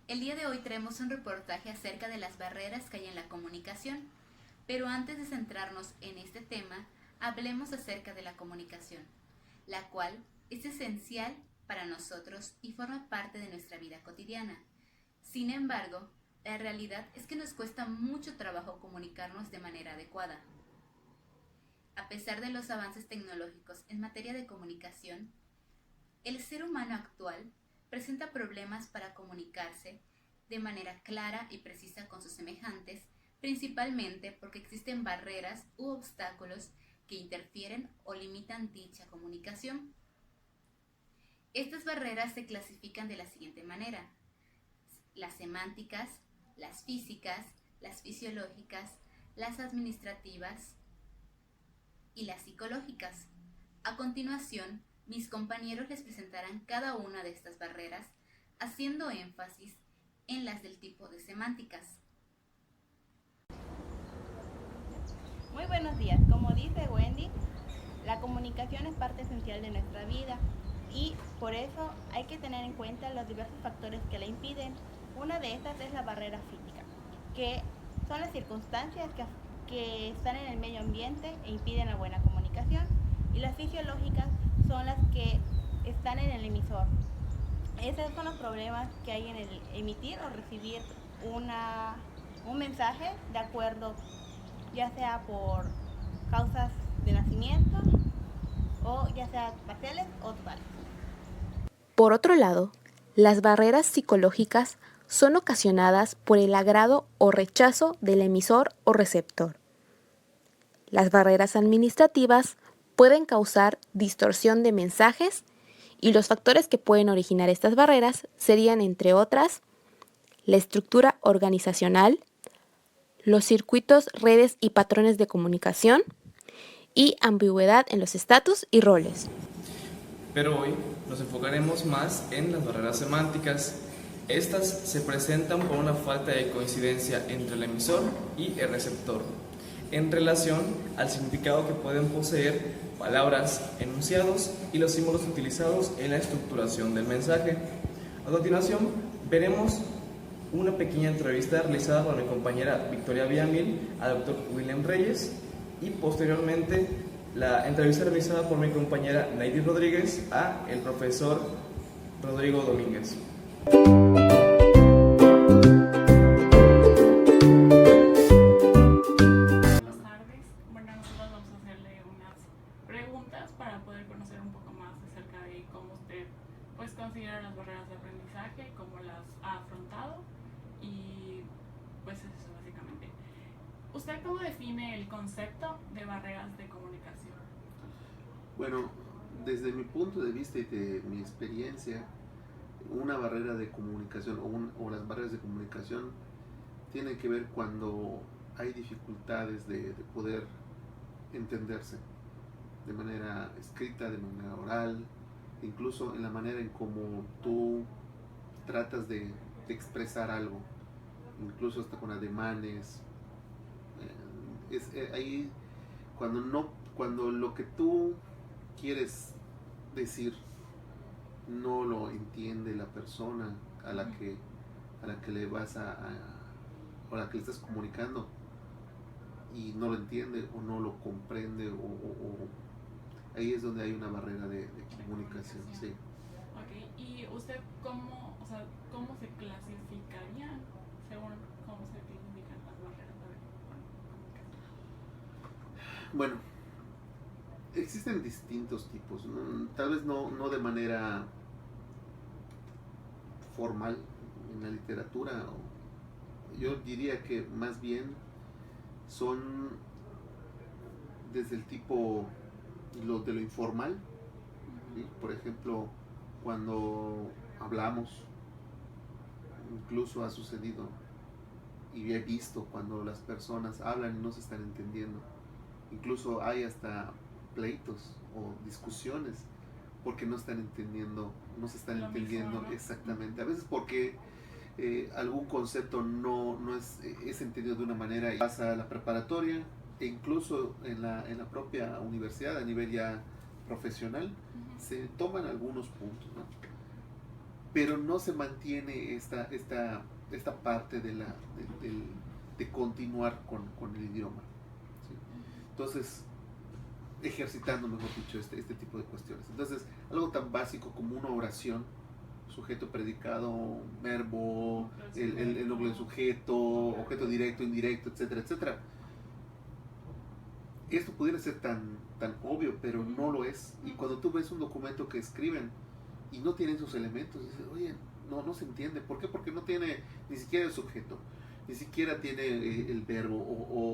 El día de hoy traemos un reportaje acerca de las barreras que hay en la comunicación, pero antes de centrarnos en este tema, hablemos acerca de la comunicación, la cual es esencial para nosotros y forma parte de nuestra vida cotidiana. Sin embargo, la realidad es que nos cuesta mucho trabajo comunicarnos de manera adecuada. A pesar de los avances tecnológicos en materia de comunicación, el ser humano actual presenta problemas para comunicarse de manera clara y precisa con sus semejantes, principalmente porque existen barreras u obstáculos que interfieren o limitan dicha comunicación. Estas barreras se clasifican de la siguiente manera: las semánticas, las físicas, las fisiológicas, las administrativas y las psicológicas. A continuación, mis compañeros les presentarán cada una de estas barreras, haciendo énfasis en las del tipo de semánticas. Muy buenos días. Como dice Wendy, la comunicación es parte esencial de nuestra vida y por eso hay que tener en cuenta los diversos factores que la impiden. Una de estas es la barrera física, que son las circunstancias que están en el medio ambiente e impiden la buena comunicación, y las fisiológicas son las que están en el emisor. Esos son los problemas que hay en el emitir o recibir un mensaje de acuerdo, ya sea por causas de nacimiento o ya sea parciales o totales. Por otro lado, las barreras psicológicas son ocasionadas por el agrado o rechazo del emisor o receptor. Las barreras administrativas pueden causar distorsión de mensajes y los factores que pueden originar estas barreras serían, entre otras, la estructura organizacional, los circuitos, redes y patrones de comunicación y ambigüedad en los estatus y roles. Pero hoy nos enfocaremos más en las barreras semánticas. Estas se presentan por una falta de coincidencia entre el emisor y el receptor, en relación al significado que pueden poseer palabras, enunciados y los símbolos utilizados en la estructuración del mensaje. A continuación, veremos una pequeña entrevista realizada por mi compañera Victoria Villamil al Dr. William Reyes y posteriormente la entrevista realizada por mi compañera Naidy Rodríguez a el profesor Rodrigo Domínguez. Buenas tardes. Bueno, nosotros vamos a hacerle unas preguntas para poder conocer un poco más acerca de cómo usted considera las barreras de aprendizaje, cómo las ha afrontado y pues eso básicamente. ¿Usted cómo define el concepto de barreras de comunicación? Bueno, desde mi punto de vista y de mi experiencia, una barrera de comunicación o las barreras de comunicación tienen que ver cuando hay dificultades de poder entenderse de manera escrita, de manera oral, incluso en la manera en cómo tú tratas de expresar algo, incluso hasta con ademanes. Ahí cuando lo que tú quieres decir no lo entiende la persona a la que le vas o a la que le estás comunicando, y no lo entiende o no lo comprende, ahí es donde hay una barrera de comunicación. Sí. Ok, ¿y usted cómo se clasificarían según cómo se clasifican las barreras de comunicación? Bueno, existen distintos tipos, ¿no? Tal vez no de manera formal en la literatura. Yo diría que más bien son desde el tipo de lo informal, ¿sí? Por ejemplo, cuando hablamos, incluso ha sucedido y he visto cuando las personas hablan y no se están entendiendo. Incluso hay hasta pleitos o discusiones porque no se están entendiendo exactamente. A veces porque algún concepto no es entendido de una manera y pasa a la preparatoria e incluso en la propia universidad a nivel ya profesional se toman algunos puntos, ¿no? pero no se mantiene esta parte de continuar con el idioma, ¿sí? Entonces, ejercitando, mejor dicho, este tipo de cuestiones. Entonces, algo tan básico como una oración, sujeto, predicado, verbo, el núcleo del sujeto, objeto directo, indirecto, etcétera, etcétera. Esto pudiera ser tan obvio, pero no lo es. Y cuando tú ves un documento que escriben y no tienen esos elementos, dices, oye, no se entiende. ¿Por qué? Porque no tiene ni siquiera el sujeto, ni siquiera tiene el verbo,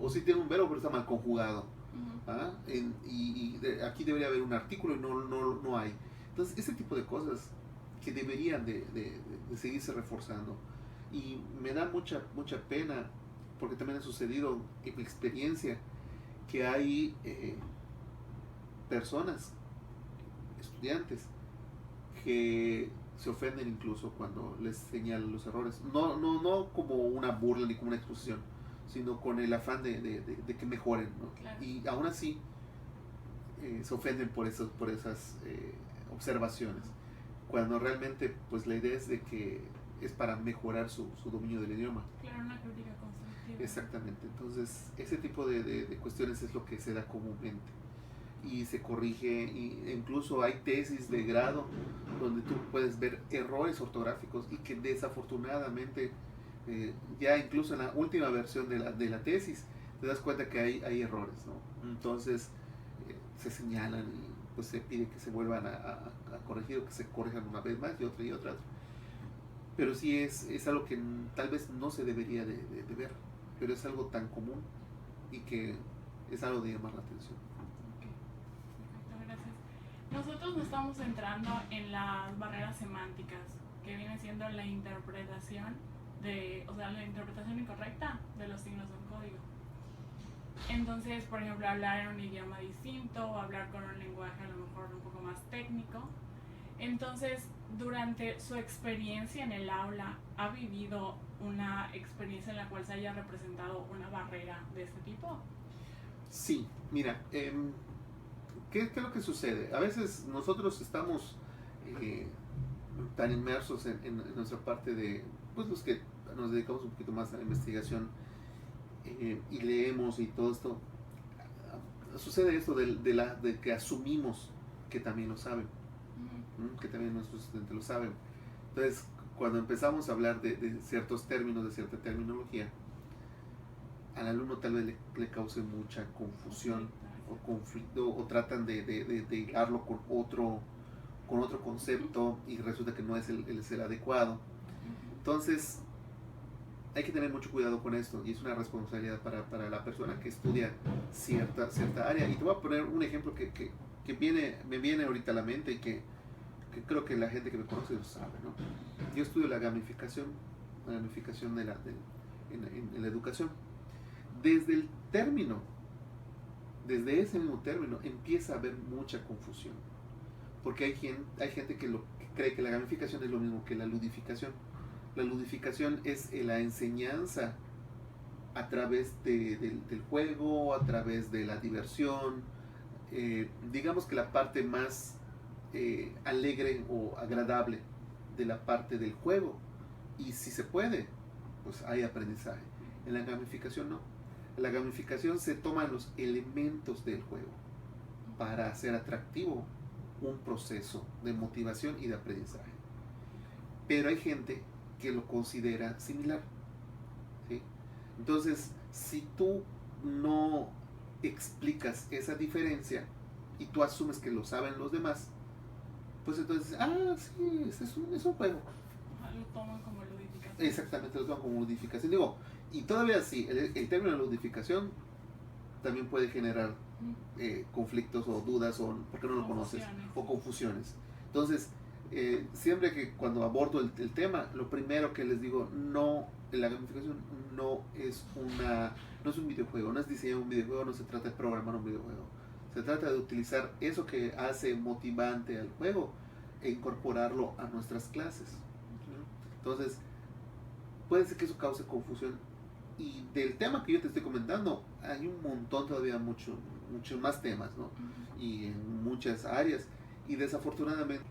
o sí tiene un verbo, pero está mal conjugado. ¿Ah? Aquí debería haber un artículo y no hay. Entonces, ese tipo de cosas que deberían de seguirse reforzando. Y me da mucha pena, porque también ha sucedido en mi experiencia, que hay personas, estudiantes, que se ofenden incluso cuando les señalan los errores. No como una burla ni como una exposición, sino con el afán de que mejoren, ¿no? Claro. Y aún así se ofenden por esas observaciones, cuando realmente pues la idea es de que es para mejorar su dominio del idioma. Claro, una crítica constructiva. Exactamente. Entonces ese tipo de cuestiones es lo que se da comúnmente y se corrige, e incluso hay tesis de grado donde tú puedes ver errores ortográficos y que desafortunadamente ya incluso en la última versión de la tesis te das cuenta que hay errores, ¿no? Entonces se señalan y pues se pide que se vuelvan a corregir, o que se corrijan una vez más y otra. Pero sí es algo que tal vez no se debería de ver, pero es algo tan común y que es algo de llamar la atención. Perfecto, gracias. Nosotros nos estamos centrando en las barreras semánticas, que viene siendo la interpretación la interpretación incorrecta de los signos de un código. Entonces, por ejemplo, hablar en un idioma distinto o hablar con un lenguaje a lo mejor un poco más técnico. Entonces, durante su experiencia en el aula, ¿ha vivido una experiencia en la cual se haya representado una barrera de este tipo? Sí, mira, ¿qué es lo que sucede? A veces nosotros estamos tan inmersos en nuestra parte de, pues los que nos dedicamos un poquito más a la investigación y leemos y todo esto, sucede esto de que asumimos que también lo saben, que también nuestros estudiantes lo saben. Entonces, cuando empezamos a hablar de ciertos términos, de cierta terminología, al alumno tal vez le cause mucha confusión o conflicto, o tratan de hilarlo con otro concepto y resulta que no es el adecuado. Entonces hay que tener mucho cuidado con esto, y es una responsabilidad para la persona que estudia cierta área. Y te voy a poner un ejemplo que me viene ahorita a la mente y que creo que la gente que me conoce lo sabe, ¿no? Yo estudio la gamificación en la educación. Desde ese mismo término empieza a haber mucha confusión, porque hay gente que cree que la gamificación es lo mismo que la ludificación. La ludificación es la enseñanza a través del juego, a través de la diversión, digamos que la parte más alegre o agradable de la parte del juego, y si se puede, pues hay aprendizaje. En la gamificación no. En la gamificación se toman los elementos del juego para hacer atractivo un proceso de motivación y de aprendizaje. Pero hay gente que lo considera similar, ¿sí? Entonces, si tú no explicas esa diferencia y tú asumes que lo saben los demás, pues entonces, sí, es un juego. Lo toman como ludificación. Exactamente, lo toman como ludificación. Digo, y todavía sí, el término de ludificación también puede generar conflictos o dudas, o porque no lo conoces, o confusiones. Entonces, siempre que cuando abordo el tema, lo primero que les digo, la gamificación no es un videojuego, no es diseñar un videojuego, no se trata de programar un videojuego. Se trata de utilizar eso que hace motivante al juego e incorporarlo a nuestras clases. Entonces, puede ser que eso cause confusión. Y del tema que yo te estoy comentando, hay un montón todavía, muchos más temas, ¿no? Y en muchas áreas. Y desafortunadamente.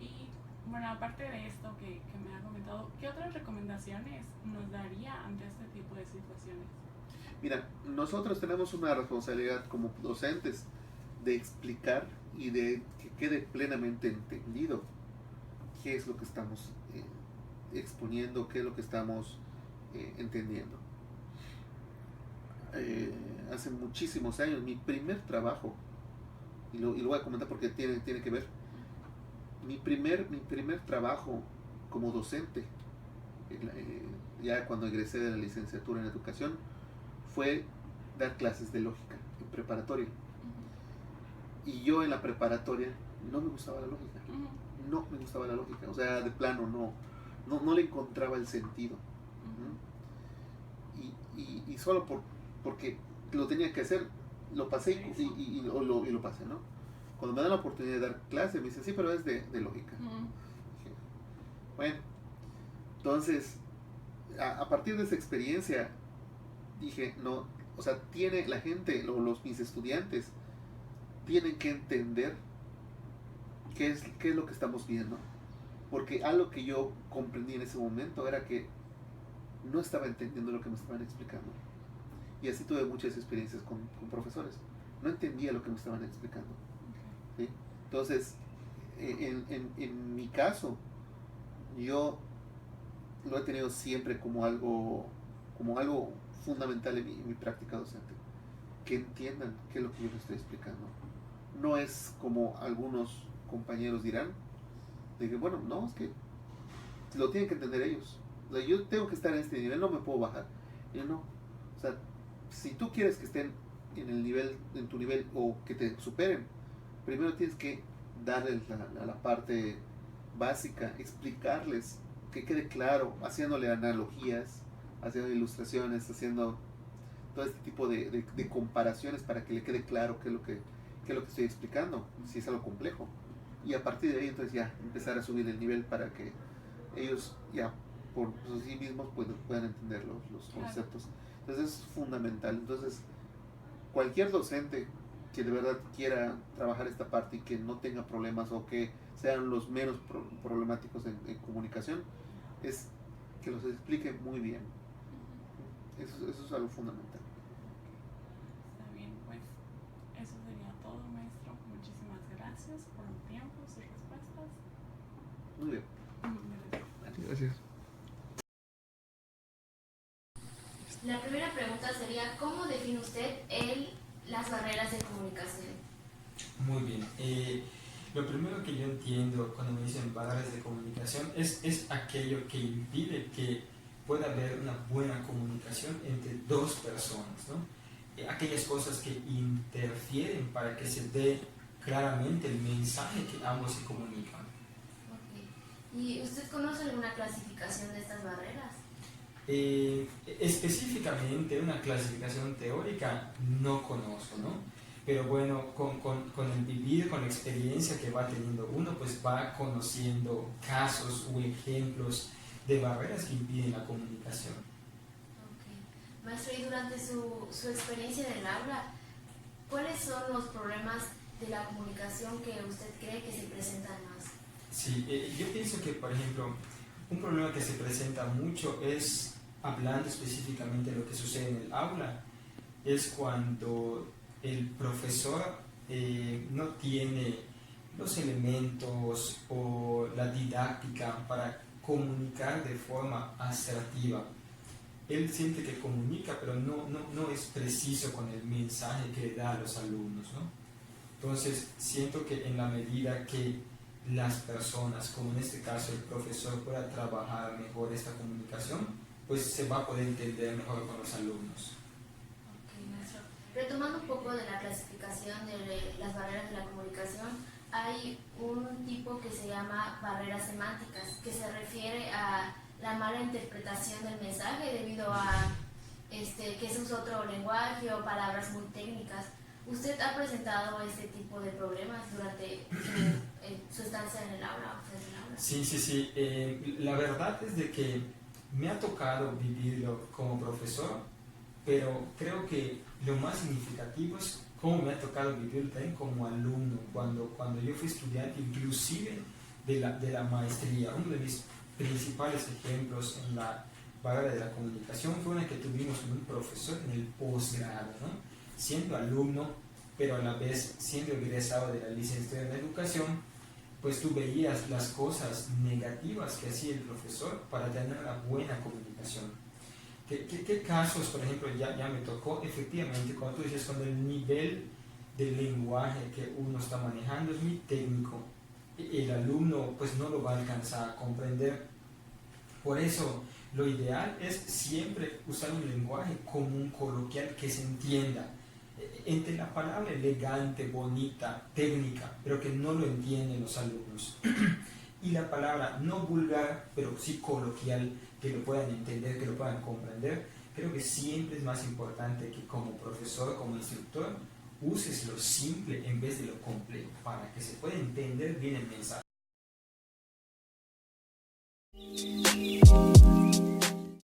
Y Bueno, aparte de esto que me ha comentado, ¿qué otras recomendaciones nos daría ante este tipo de situaciones? Mira, nosotros tenemos una responsabilidad como docentes de explicar y de que quede plenamente entendido qué es lo que estamos exponiendo, qué es lo que estamos entendiendo. Hace muchísimos años, mi primer trabajo, y lo voy a comentar porque tiene que ver, mi primer trabajo como docente, ya cuando egresé de la licenciatura en educación, fue dar clases de lógica en preparatoria. Y yo en la preparatoria no me gustaba la lógica. No me gustaba la lógica. O sea, de plano no le encontraba el sentido. Y solo porque lo tenía que hacer, lo pasé y lo pasé, ¿no? Cuando me dan la oportunidad de dar clase, me dicen, sí, pero es de lógica. Dije, bueno, entonces, a partir de esa experiencia, dije, no, o sea, tiene la gente, mis estudiantes, tienen que entender qué es lo que estamos viendo. Porque algo que yo comprendí en ese momento era que no estaba entendiendo lo que me estaban explicando. Y así tuve muchas experiencias con profesores. No entendía lo que me estaban explicando. ¿Sí? Entonces, en mi caso, yo lo he tenido siempre como algo fundamental en mi práctica docente. Que entiendan qué es lo que yo les estoy explicando. No es como algunos compañeros dirán, de que bueno, no, es que lo tienen que entender ellos. O sea, yo tengo que estar en este nivel, no me puedo bajar. Y yo no. O sea, si tú quieres que estén en tu nivel o que te superen, primero tienes que darles la parte básica, explicarles, que quede claro, haciéndole analogías, haciendo ilustraciones, haciendo todo este tipo de comparaciones para que le quede claro qué es lo que estoy explicando, si es algo complejo. Y a partir de ahí entonces ya empezar a subir el nivel para que ellos ya por sí mismos puedan entender los conceptos. Entonces es fundamental. Entonces cualquier docente que de verdad quiera trabajar esta parte y que no tenga problemas o que sean los menos problemáticos en comunicación, es que los explique muy bien. Eso es algo fundamental. Está bien, pues eso sería todo, maestro. Muchísimas gracias por el tiempo, sus respuestas. Muy bien. Gracias. La primera pregunta sería, ¿cómo define usted las barreras de comunicación? Muy bien. Lo primero que yo entiendo cuando me dicen barreras de comunicación es aquello que impide que pueda haber una buena comunicación entre dos personas, ¿no? Aquellas cosas que interfieren para que se dé claramente el mensaje que ambos se comunican. Okay. ¿Y usted conoce alguna clasificación de estas barreras? Específicamente una clasificación teórica no conozco, ¿no? Pero bueno, con el vivir, con la experiencia que va teniendo uno, pues va conociendo casos o ejemplos de barreras que impiden la comunicación. Okay. Maestro, y durante su experiencia en el aula, ¿cuáles son los problemas de la comunicación que usted cree que se presentan más? Sí, yo pienso que, por ejemplo, un problema que se presenta mucho es, hablando específicamente de lo que sucede en el aula, es cuando el profesor no tiene los elementos o la didáctica para comunicar de forma asertiva. Él siente que comunica, pero no es preciso con el mensaje que le da a los alumnos, ¿no? Entonces, siento que en la medida que las personas, como en este caso el profesor, pueda trabajar mejor esta comunicación, pues se va a poder entender mejor con los alumnos. Ok, maestro. Retomando un poco de la clasificación de las barreras de la comunicación, hay un tipo que se llama barreras semánticas, que se refiere a la mala interpretación del mensaje debido a que se usa otro lenguaje o palabras muy técnicas. ¿Usted ha presentado este tipo de problemas durante su estancia en el aula? Sí. La verdad es de que me ha tocado vivirlo como profesor, pero creo que lo más significativo es cómo me ha tocado vivirlo también como alumno. Cuando yo fui estudiante, inclusive de la maestría. Uno de mis principales ejemplos en la barrera de la comunicación fue una que tuvimos con un profesor en el posgrado, ¿no? Siendo alumno, pero a la vez siendo egresado de la licenciatura en educación, pues tú veías las cosas negativas que hacía el profesor para tener una buena comunicación. ¿Qué casos, por ejemplo, ya me tocó? Efectivamente, cuando tú dices, cuando el nivel del lenguaje que uno está manejando es muy técnico, el alumno pues no lo va a alcanzar a comprender. Por eso lo ideal es siempre usar un lenguaje común, coloquial, que se entienda. Entre la palabra elegante, bonita, técnica, pero que no lo entienden los alumnos, y la palabra no vulgar, pero sí coloquial, que lo puedan entender, que lo puedan comprender, creo que siempre es más importante que como profesor, como instructor, uses lo simple en vez de lo complejo, para que se pueda entender bien el mensaje.